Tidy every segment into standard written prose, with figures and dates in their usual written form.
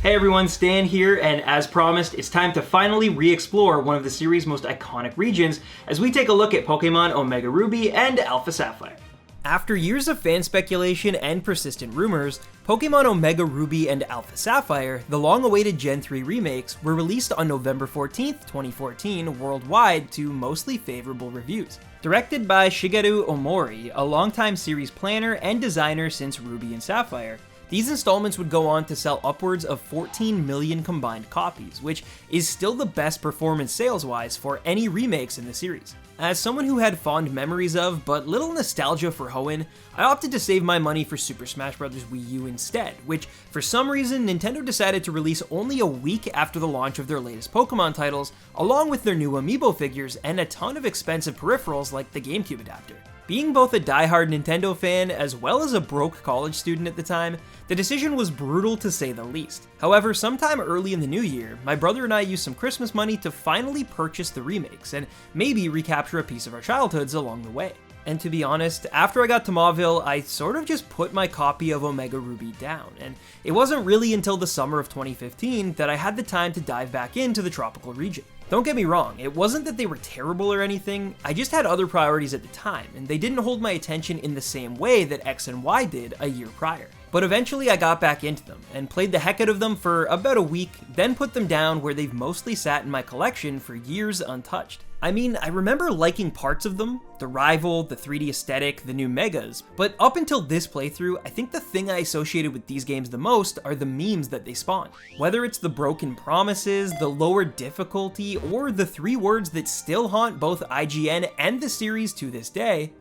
Hey everyone, Stan here, and as promised, it's time to finally re-explore one of the series' most iconic regions as we take a look at Pokemon Omega Ruby and Alpha Sapphire. After years of fan speculation and persistent rumors, Pokemon Omega Ruby and Alpha Sapphire, the long-awaited Gen 3 remakes, were released on November 14th, 2014 worldwide to mostly favorable reviews. Directed by Shigeru Omori, a longtime series planner and designer since Ruby and Sapphire, these installments would go on to sell upwards of 14 million combined copies, which is still the best performance sales-wise for any remakes in the series. As someone who had fond memories of, but little nostalgia for Hoenn, I opted to save my money for Super Smash Bros. Wii U instead, which for some reason Nintendo decided to release only a week after the launch of their latest Pokemon titles, along with their new Amiibo figures and a ton of expensive peripherals like the GameCube adapter. Being both a diehard Nintendo fan as well as a broke college student at the time, the decision was brutal to say the least. However, sometime early in the new year, my brother and I used some Christmas money to finally purchase the remakes and maybe recapture a piece of our childhoods along the way. And to be honest, after I got to Mauville, I sort of just put my copy of Omega Ruby down, and it wasn't really until the summer of 2015 that I had the time to dive back into the tropical region. Don't get me wrong, it wasn't that they were terrible or anything, I just had other priorities at the time, and they didn't hold my attention in the same way that X and Y did a year prior. But eventually I got back into them, and played the heck out of them for about a week, then put them down where they've mostly sat in my collection for years untouched. I mean, I remember liking parts of them, the Rival, the 3D aesthetic, the new Megas, but up until this playthrough, I think the thing I associated with these games the most are the memes that they spawn. Whether it's the broken promises, the lower difficulty, or the 3 words that still haunt both IGN and the series to this day.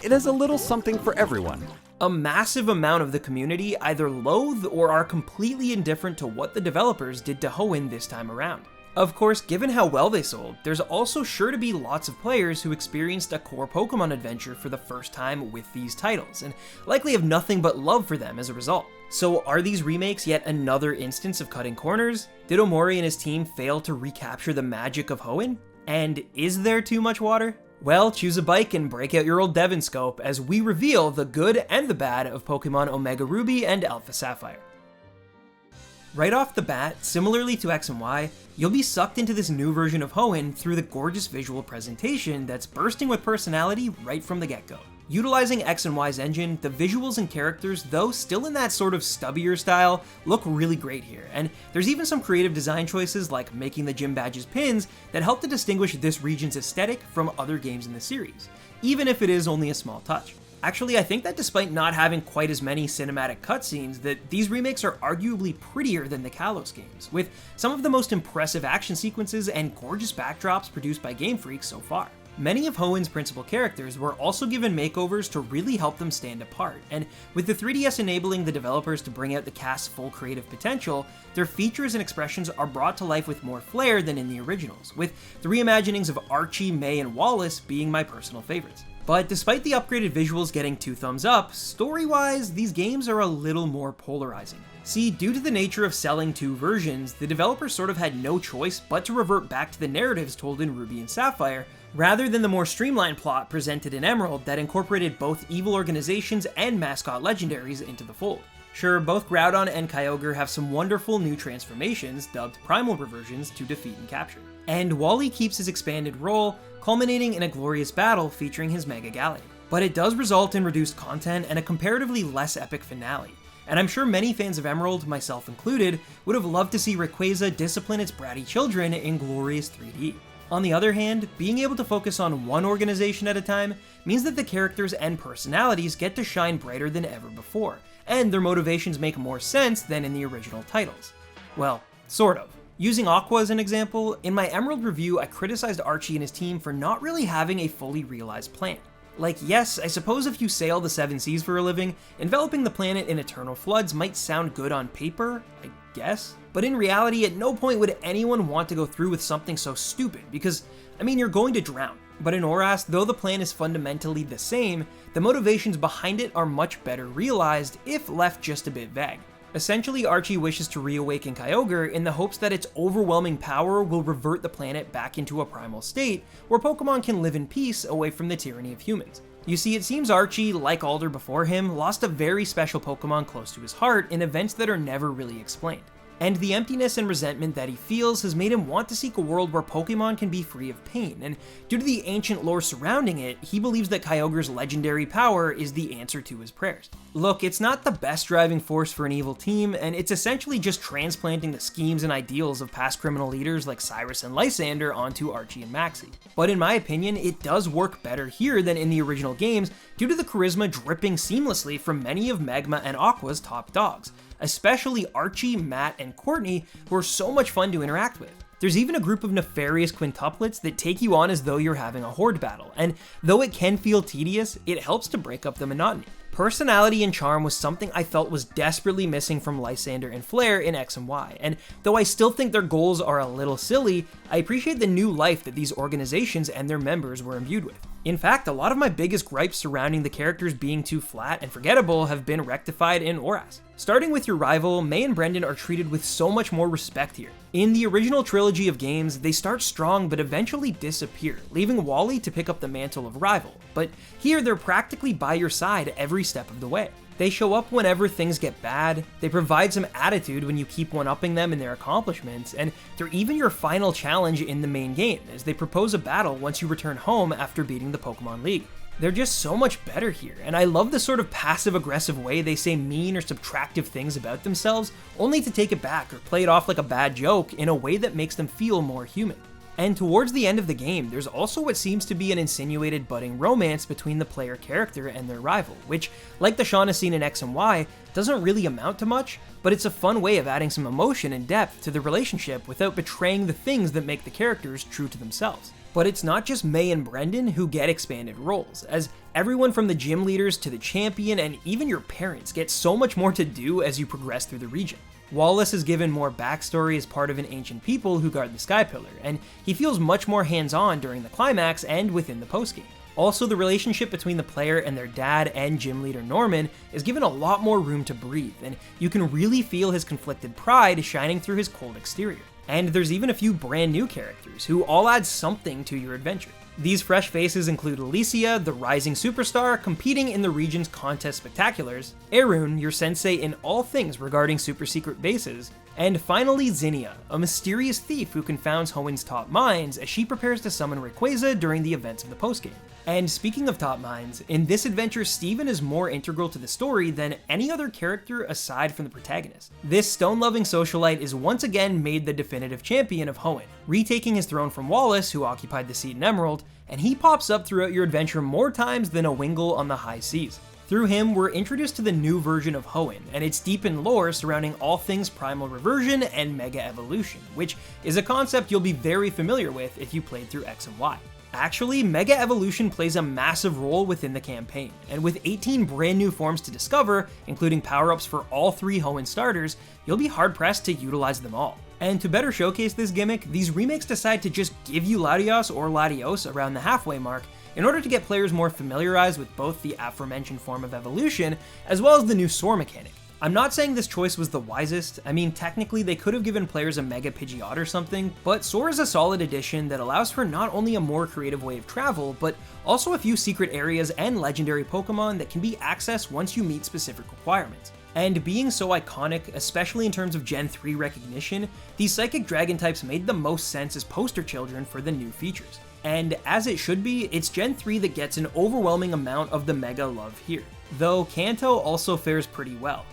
It has a little something for everyone. A massive amount of the community either loathe or are completely indifferent to what the developers did to Hoenn this time around. Of course, given how well they sold, there's also sure to be lots of players who experienced a core Pokemon adventure for the first time with these titles, and likely have nothing but love for them as a result. So are these remakes yet another instance of cutting corners? Did Omori and his team fail to recapture the magic of Hoenn? And is there too much water? Well, choose a bike and break out your old Devon scope as we reveal the good and the bad of Pokemon Omega Ruby and Alpha Sapphire. Right off the bat, similarly to X and Y, you'll be sucked into this new version of Hoenn through the gorgeous visual presentation that's bursting with personality right from the get-go. Utilizing X and Y's engine, the visuals and characters, though still in that sort of stubbier style, look really great here, and there's even some creative design choices like making the gym badges pins that help to distinguish this region's aesthetic from other games in the series, even if it is only a small touch. Actually, I think that despite not having quite as many cinematic cutscenes, that these remakes are arguably prettier than the Kalos games, with some of the most impressive action sequences and gorgeous backdrops produced by Game Freak so far. Many of Hoenn's principal characters were also given makeovers to really help them stand apart, and with the 3DS enabling the developers to bring out the cast's full creative potential, their features and expressions are brought to life with more flair than in the originals, with the reimaginings of Archie, May, and Wallace being my personal favorites. But despite the upgraded visuals getting 2 thumbs up, story-wise, these games are a little more polarizing. See, due to the nature of selling 2 versions, the developers sort of had no choice but to revert back to the narratives told in Ruby and Sapphire, rather than the more streamlined plot presented in Emerald that incorporated both evil organizations and mascot legendaries into the fold. Sure, both Groudon and Kyogre have some wonderful new transformations, dubbed primal reversions, to defeat and capture. And Wally keeps his expanded role, culminating in a glorious battle featuring his Mega Gallade. But it does result in reduced content and a comparatively less epic finale, and I'm sure many fans of Emerald, myself included, would have loved to see Rayquaza discipline its bratty children in glorious 3D. On the other hand, being able to focus on one organization at a time means that the characters and personalities get to shine brighter than ever before, and their motivations make more sense than in the original titles. Well, sort of. Using Aqua as an example, in my Emerald review I criticized Archie and his team for not really having a fully realized plan. Like, yes, I suppose if you sail the 7 seas for a living, enveloping the planet in eternal floods might sound good on paper, I guess, but in reality at no point would anyone want to go through with something so stupid, because, I mean, you're going to drown. But in ORAS, though the plan is fundamentally the same, the motivations behind it are much better realized if left just a bit vague. Essentially, Archie wishes to reawaken Kyogre in the hopes that its overwhelming power will revert the planet back into a primal state, where Pokemon can live in peace away from the tyranny of humans. You see, it seems Archie, like Alder before him, lost a very special Pokemon close to his heart in events that are never really explained. And the emptiness and resentment that he feels has made him want to seek a world where Pokemon can be free of pain, and due to the ancient lore surrounding it, he believes that Kyogre's legendary power is the answer to his prayers. Look, it's not the best driving force for an evil team, and it's essentially just transplanting the schemes and ideals of past criminal leaders like Cyrus and Lysander onto Archie and Maxie. But in my opinion, it does work better here than in the original games due to the charisma dripping seamlessly from many of Magma and Aqua's top dogs, especially Archie, Matt, and Courtney, who are so much fun to interact with. There's even a group of nefarious quintuplets that take you on as though you're having a horde battle, and though it can feel tedious, it helps to break up the monotony. Personality and charm was something I felt was desperately missing from Lysander and Flare in X and Y, and though I still think their goals are a little silly, I appreciate the new life that these organizations and their members were imbued with. In fact, a lot of my biggest gripes surrounding the characters being too flat and forgettable have been rectified in ORAS. Starting with your rival, May and Brendan are treated with so much more respect here. In the original trilogy of games, they start strong but eventually disappear, leaving Wally to pick up the mantle of rival, but here they're practically by your side every step of the way. They show up whenever things get bad, they provide some attitude when you keep one-upping them in their accomplishments, and they're even your final challenge in the main game, as they propose a battle once you return home after beating the Pokemon League. They're just so much better here, and I love the sort of passive-aggressive way they say mean or subtractive things about themselves, only to take it back or play it off like a bad joke in a way that makes them feel more human. And towards the end of the game, there's also what seems to be an insinuated budding romance between the player character and their rival, which, like the Shauna scene in X and Y, doesn't really amount to much, but it's a fun way of adding some emotion and depth to the relationship without betraying the things that make the characters true to themselves. But it's not just May and Brendan who get expanded roles, as everyone from the gym leaders to the champion and even your parents get so much more to do as you progress through the region. Wallace is given more backstory as part of an ancient people who guard the Sky Pillar, and he feels much more hands-on during the climax and within the postgame. Also, the relationship between the player and their dad and gym leader Norman is given a lot more room to breathe, and you can really feel his conflicted pride shining through his cold exterior. And there's even a few brand new characters who all add something to your adventure. These fresh faces include Alicia, the rising superstar competing in the region's contest spectaculars, Arun, your sensei in all things regarding super secret bases, and finally Zinnia, a mysterious thief who confounds Hoenn's top minds as she prepares to summon Rayquaza during the events of the postgame. And speaking of top minds, in this adventure Steven is more integral to the story than any other character aside from the protagonist. This stone-loving socialite is once again made the definitive champion of Hoenn, retaking his throne from Wallace, who occupied the seat in Emerald, and he pops up throughout your adventure more times than a Wingull on the high seas. Through him, we're introduced to the new version of Hoenn, and its deep in lore surrounding all things primal reversion and mega evolution, which is a concept you'll be very familiar with if you played through X and Y. Actually, Mega Evolution plays a massive role within the campaign, and with 18 brand new forms to discover, including power-ups for all 3 Hoenn starters, you'll be hard-pressed to utilize them all. And to better showcase this gimmick, these remakes decide to just give you Latios or Latios around the halfway mark in order to get players more familiarized with both the aforementioned form of evolution, as well as the new soar mechanic. I'm not saying this choice was the wisest. I mean, technically they could have given players a Mega Pidgeot or something, but Soar is a solid addition that allows for not only a more creative way of travel, but also a few secret areas and legendary Pokemon that can be accessed once you meet specific requirements. And being so iconic, especially in terms of Gen 3 recognition, these Psychic Dragon types made the most sense as poster children for the new features. And as it should be, it's Gen 3 that gets an overwhelming amount of the Mega love here, though Kanto also fares pretty well.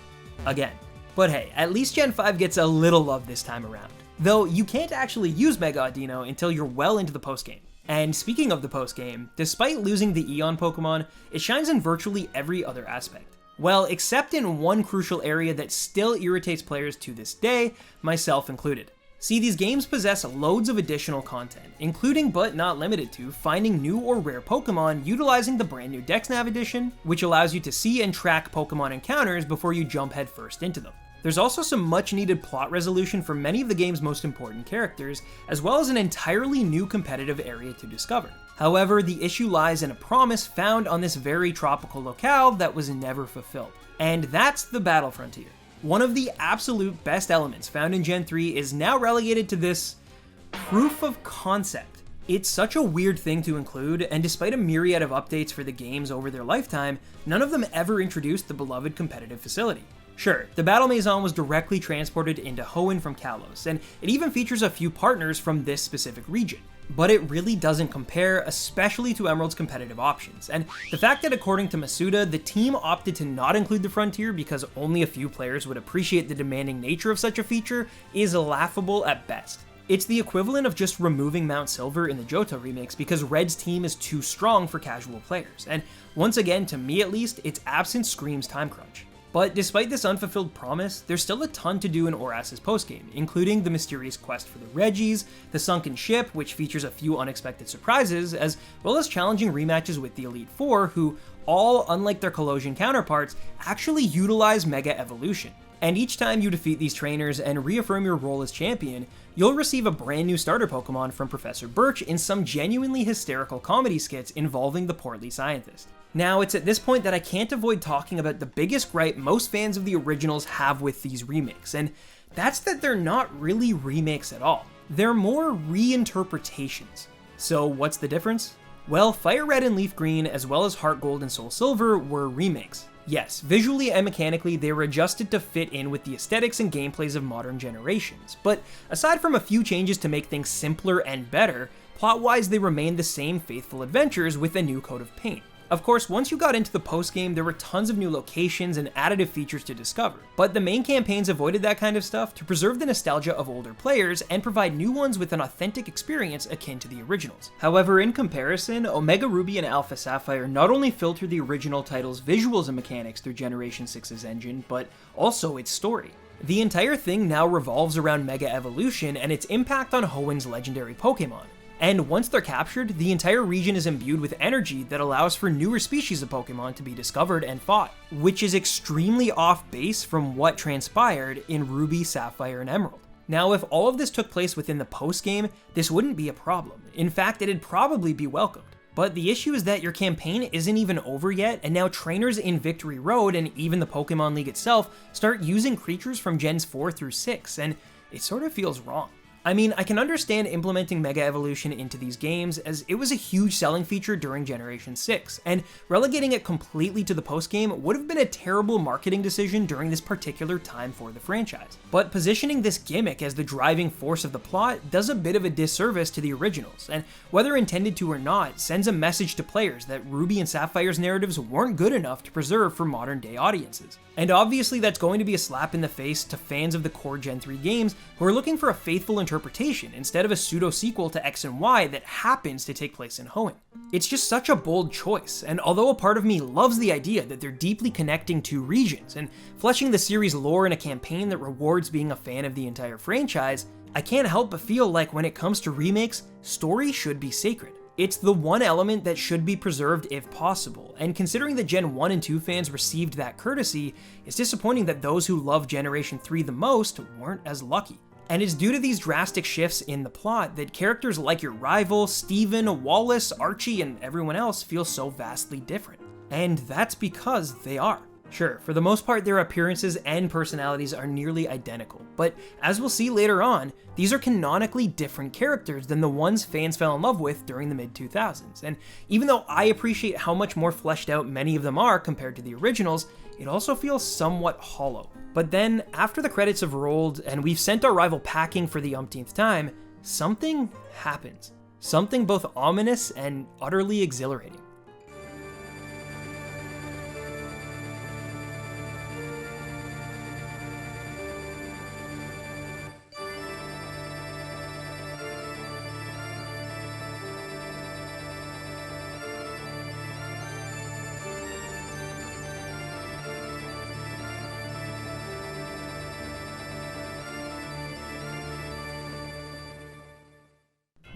Again. But hey, at least Gen 5 gets a little love this time around. Though you can't actually use Mega Audino until you're well into the postgame. And speaking of the postgame, despite losing the Eon Pokemon, it shines in virtually every other aspect. Well, except in one crucial area that still irritates players to this day, myself included. See, these games possess loads of additional content, including but not limited to finding new or rare Pokemon utilizing the brand new DexNav edition, which allows you to see and track Pokemon encounters before you jump headfirst into them. There's also some much needed plot resolution for many of the game's most important characters, as well as an entirely new competitive area to discover. However, the issue lies in a promise found on this very tropical locale that was never fulfilled. And that's the Battle Frontier. One of the absolute best elements found in Gen 3 is now relegated to this proof of concept. It's such a weird thing to include, and despite a myriad of updates for the games over their lifetime, none of them ever introduced the beloved competitive facility. Sure, the Battle Maison was directly transported into Hoenn from Kalos, and it even features a few partners from this specific region. But it really doesn't compare, especially to Emerald's competitive options, and the fact that according to Masuda, the team opted to not include the Frontier because only a few players would appreciate the demanding nature of such a feature is laughable at best. It's the equivalent of just removing Mount Silver in the Johto remakes because Red's team is too strong for casual players, and once again, to me at least, its absence screams time crunch. But despite this unfulfilled promise, there's still a ton to do in ORAS' postgame, including the mysterious quest for the Regis, the sunken ship, which features a few unexpected surprises, as well as challenging rematches with the Elite Four, who all, unlike their Colosian counterparts, actually utilize Mega Evolution. And each time you defeat these trainers and reaffirm your role as champion, you'll receive a brand new starter Pokemon from Professor Birch in some genuinely hysterical comedy skits involving the portly scientist. Now, it's at this point that I can't avoid talking about the biggest gripe most fans of the originals have with these remakes, and that's that they're not really remakes at all. They're more reinterpretations. So what's the difference? Well, Fire Red and Leaf Green, as well as Heart Gold and Soul Silver, were remakes. Yes, visually and mechanically they were adjusted to fit in with the aesthetics and gameplays of modern generations, but aside from a few changes to make things simpler and better, plot-wise they remained the same faithful adventures with a new coat of paint. Of course, once you got into the post-game, there were tons of new locations and additive features to discover, but the main campaigns avoided that kind of stuff to preserve the nostalgia of older players and provide new ones with an authentic experience akin to the originals. However, in comparison, Omega Ruby and Alpha Sapphire not only filter the original title's visuals and mechanics through Generation 6's engine, but also its story. The entire thing now revolves around Mega Evolution and its impact on Hoenn's legendary Pokemon. And once they're captured, the entire region is imbued with energy that allows for newer species of Pokemon to be discovered and fought, which is extremely off base from what transpired in Ruby, Sapphire, and Emerald. Now, if all of this took place within the post-game, this wouldn't be a problem. In fact, it'd probably be welcomed. But the issue is that your campaign isn't even over yet, and now trainers in Victory Road and even the Pokemon League itself start using creatures from Gens 4 through 6, and it sort of feels wrong. I mean, I can understand implementing Mega Evolution into these games, as it was a huge selling feature during Generation 6, and relegating it completely to the post-game would have been a terrible marketing decision during this particular time for the franchise. But positioning this gimmick as the driving force of the plot does a bit of a disservice to the originals, and whether intended to or not, sends a message to players that Ruby and Sapphire's narratives weren't good enough to preserve for modern-day audiences. And obviously that's going to be a slap in the face to fans of the core Gen 3 games who are looking for a faithful interpretation instead of a pseudo-sequel to X and Y that happens to take place in Hoenn. It's just such a bold choice, and although a part of me loves the idea that they're deeply connecting two regions and fleshing the series' lore in a campaign that rewards being a fan of the entire franchise, I can't help but feel like when it comes to remakes, story should be sacred. It's the one element that should be preserved if possible, and considering that Gen 1 and 2 fans received that courtesy, it's disappointing that those who love Generation 3 the most weren't as lucky. And it's due to these drastic shifts in the plot that characters like your rival, Steven, Wallace, Archie, and everyone else feel so vastly different. And that's because they are. Sure, for the most part their appearances and personalities are nearly identical, but as we'll see later on, these are canonically different characters than the ones fans fell in love with during the mid-2000s, and even though I appreciate how much more fleshed out many of them are compared to the originals, it also feels somewhat hollow. But then, after the credits have rolled and we've sent our rival packing for the umpteenth time, something happens. Something both ominous and utterly exhilarating.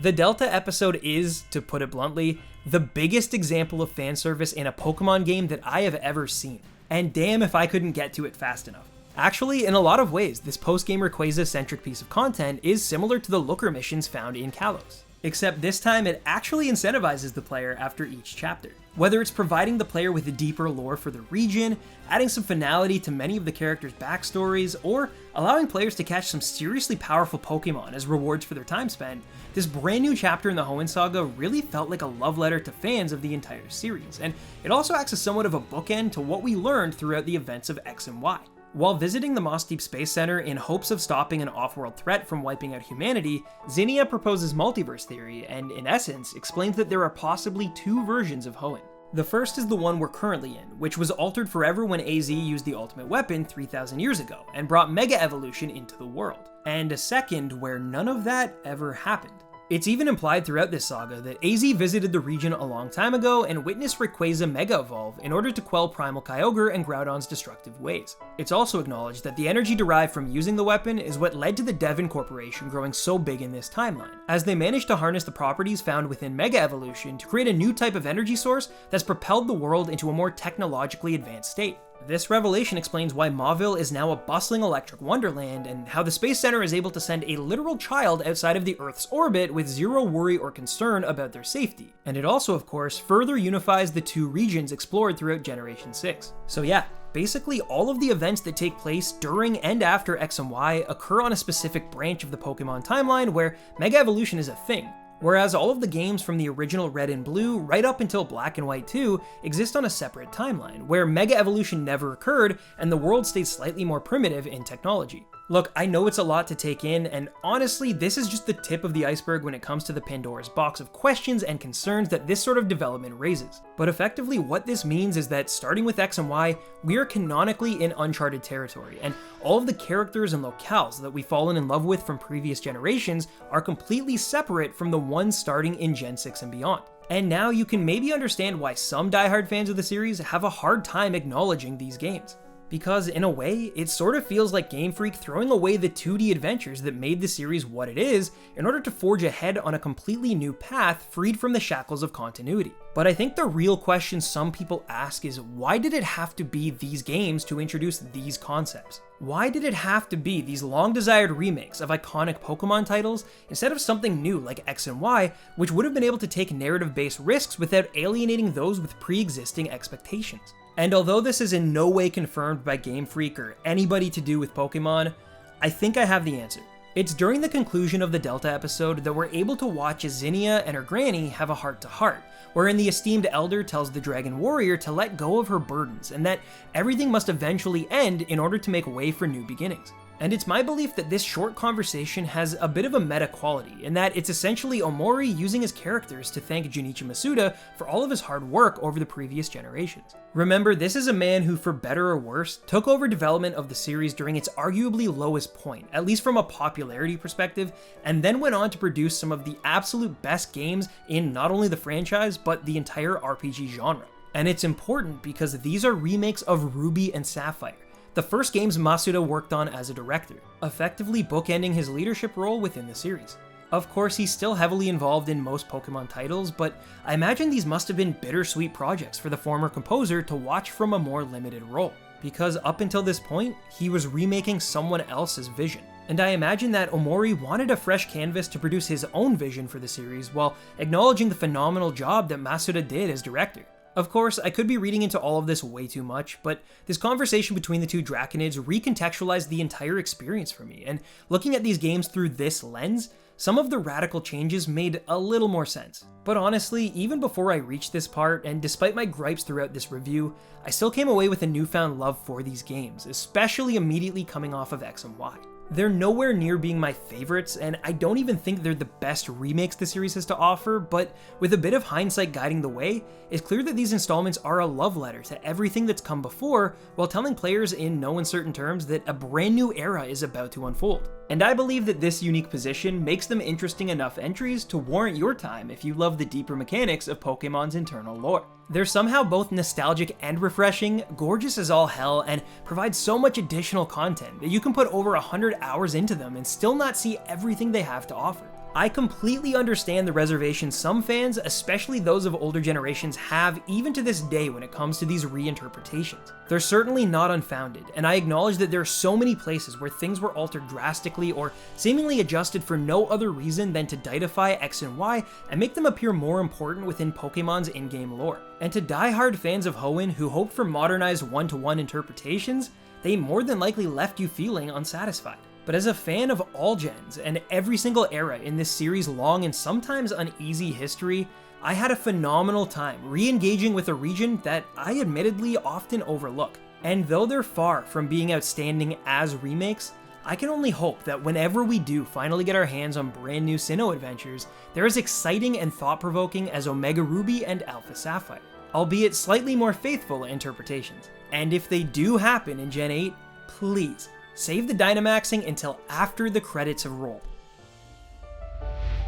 The Delta episode is, to put it bluntly, the biggest example of fan service in a Pokemon game that I have ever seen, and damn if I couldn't get to it fast enough. Actually, in a lot of ways, this post-game Rayquaza-centric piece of content is similar to the Looker missions found in Kalos. Except this time it actually incentivizes the player after each chapter. Whether it's providing the player with a deeper lore for the region, adding some finality to many of the characters' backstories, or allowing players to catch some seriously powerful Pokemon as rewards for their time spent, this brand new chapter in the Hoenn saga really felt like a love letter to fans of the entire series, and it also acts as somewhat of a bookend to what we learned throughout the events of X and Y. While visiting the Moss Deep Space Center in hopes of stopping an off-world threat from wiping out humanity, Zinnia proposes Multiverse Theory and, in essence, explains that there are possibly two versions of Hoenn. The first is the one we're currently in, which was altered forever when AZ used the ultimate weapon 3,000 years ago and brought Mega Evolution into the world, and a second where none of that ever happened. It's even implied throughout this saga that AZ visited the region a long time ago and witnessed Rayquaza Mega Evolve in order to quell Primal Kyogre and Groudon's destructive ways. It's also acknowledged that the energy derived from using the weapon is what led to the Devon Corporation growing so big in this timeline, as they managed to harness the properties found within Mega Evolution to create a new type of energy source that's propelled the world into a more technologically advanced state. This revelation explains why Mauville is now a bustling electric wonderland, and how the Space Center is able to send a literal child outside of the Earth's orbit with zero worry or concern about their safety. And it also, of course, further unifies the two regions explored throughout Generation 6. So yeah, basically all of the events that take place during and after X and Y occur on a specific branch of the Pokemon timeline where Mega Evolution is a thing. Whereas all of the games from the original Red and Blue right up until Black and White 2 exist on a separate timeline, where Mega Evolution never occurred and the world stayed slightly more primitive in technology. Look, I know it's a lot to take in, and honestly, this is just the tip of the iceberg when it comes to the Pandora's box of questions and concerns that this sort of development raises. But effectively, what this means is that starting with X and Y, we are canonically in uncharted territory, and all of the characters and locales that we've fallen in love with from previous generations are completely separate from the ones starting in Gen 6 and beyond. And now you can maybe understand why some diehard fans of the series have a hard time acknowledging these games. Because in a way, it sort of feels like Game Freak throwing away the 2D adventures that made the series what it is in order to forge ahead on a completely new path freed from the shackles of continuity. But I think the real question some people ask is, why did it have to be these games to introduce these concepts? Why did it have to be these long-desired remakes of iconic Pokemon titles instead of something new like X and Y, which would have been able to take narrative-based risks without alienating those with pre-existing expectations? And although this is in no way confirmed by Game Freak or anybody to do with Pokemon, I think I have the answer. It's during the conclusion of the Delta episode that we're able to watch as Zinnia and her granny have a heart-to-heart, wherein the esteemed elder tells the Dragon Warrior to let go of her burdens and that everything must eventually end in order to make way for new beginnings. And it's my belief that this short conversation has a bit of a meta quality, in that it's essentially Omori using his characters to thank Junichi Masuda for all of his hard work over the previous generations. Remember, this is a man who, for better or worse, took over development of the series during its arguably lowest point, at least from a popularity perspective, and then went on to produce some of the absolute best games in not only the franchise, but the entire RPG genre. And it's important because these are remakes of Ruby and Sapphire, the first games Masuda worked on as a director, effectively bookending his leadership role within the series. Of course, he's still heavily involved in most Pokemon titles, but I imagine these must have been bittersweet projects for the former composer to watch from a more limited role, because up until this point, he was remaking someone else's vision. And I imagine that Omori wanted a fresh canvas to produce his own vision for the series while acknowledging the phenomenal job that Masuda did as director. Of course, I could be reading into all of this way too much, but this conversation between the two Draconids recontextualized the entire experience for me, and looking at these games through this lens, some of the radical changes made a little more sense. But honestly, even before I reached this part, and despite my gripes throughout this review, I still came away with a newfound love for these games, especially immediately coming off of X and Y. They're nowhere near being my favorites, and I don't even think they're the best remakes the series has to offer, but with a bit of hindsight guiding the way, it's clear that these installments are a love letter to everything that's come before, while telling players in no uncertain terms that a brand new era is about to unfold. And I believe that this unique position makes them interesting enough entries to warrant your time if you love the deeper mechanics of Pokemon's internal lore. They're somehow both nostalgic and refreshing, gorgeous as all hell, and provide so much additional content that you can put over 100 hours into them and still not see everything they have to offer. I completely understand the reservations some fans, especially those of older generations, have even to this day when it comes to these reinterpretations. They're certainly not unfounded, and I acknowledge that there are so many places where things were altered drastically or seemingly adjusted for no other reason than to dignify X and Y and make them appear more important within Pokemon's in-game lore. And to die-hard fans of Hoenn who hoped for modernized one-to-one interpretations, they more than likely left you feeling unsatisfied. But as a fan of all gens and every single era in this series' long and sometimes uneasy history, I had a phenomenal time re-engaging with a region that I admittedly often overlook. And though they're far from being outstanding as remakes, I can only hope that whenever we do finally get our hands on brand new Sinnoh adventures, they're as exciting and thought-provoking as Omega Ruby and Alpha Sapphire, albeit slightly more faithful interpretations. And if they do happen in Gen 8, please, save the Dynamaxing until after the credits have rolled.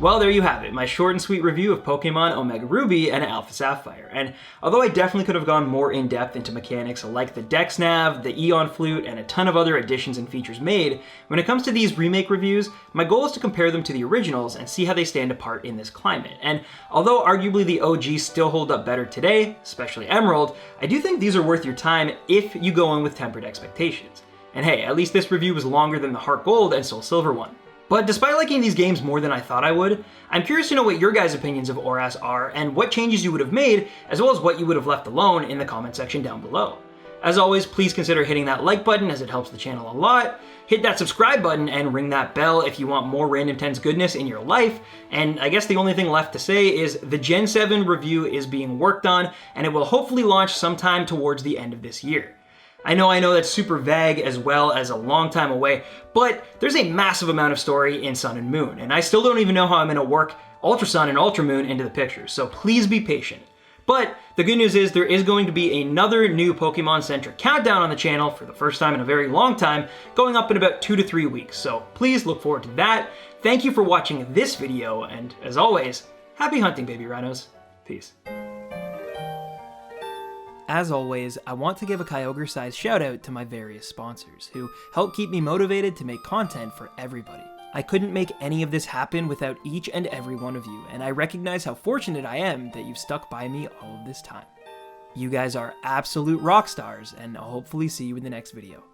Well, there you have it, my short and sweet review of Pokemon Omega Ruby and Alpha Sapphire. And although I definitely could have gone more in depth into mechanics like the Dex Nav, the Eon Flute, and a ton of other additions and features made, when it comes to these remake reviews, my goal is to compare them to the originals and see how they stand apart in this climate. And although arguably the OGs still hold up better today, especially Emerald, I do think these are worth your time if you go in with tempered expectations. And hey, at least this review was longer than the Heart Gold and Soul Silver one. But despite liking these games more than I thought I would, I'm curious to know what your guys' opinions of ORAS are and what changes you would have made, as well as what you would have left alone in the comment section down below. As always, please consider hitting that like button as it helps the channel a lot, hit that subscribe button and ring that bell if you want more Random 10's goodness in your life, and I guess the only thing left to say is the Gen 7 review is being worked on, and it will hopefully launch sometime towards the end of this year. I know that's super vague as well as a long time away, but there's a massive amount of story in Sun and Moon, and I still don't even know how I'm going to work Ultra Sun and Ultra Moon into the picture, so please be patient. But the good news is there is going to be another new Pokemon-centric countdown on the channel for the first time in a very long time, going up in about 2 to 3 weeks, so please look forward to that. Thank you for watching this video, and as always, happy hunting, baby rhinos. Peace. As always, I want to give a Kyogre-sized shout out to my various sponsors, who help keep me motivated to make content for everybody. I couldn't make any of this happen without each and every one of you, and I recognize how fortunate I am that you've stuck by me all of this time. You guys are absolute rock stars, and I'll hopefully see you in the next video.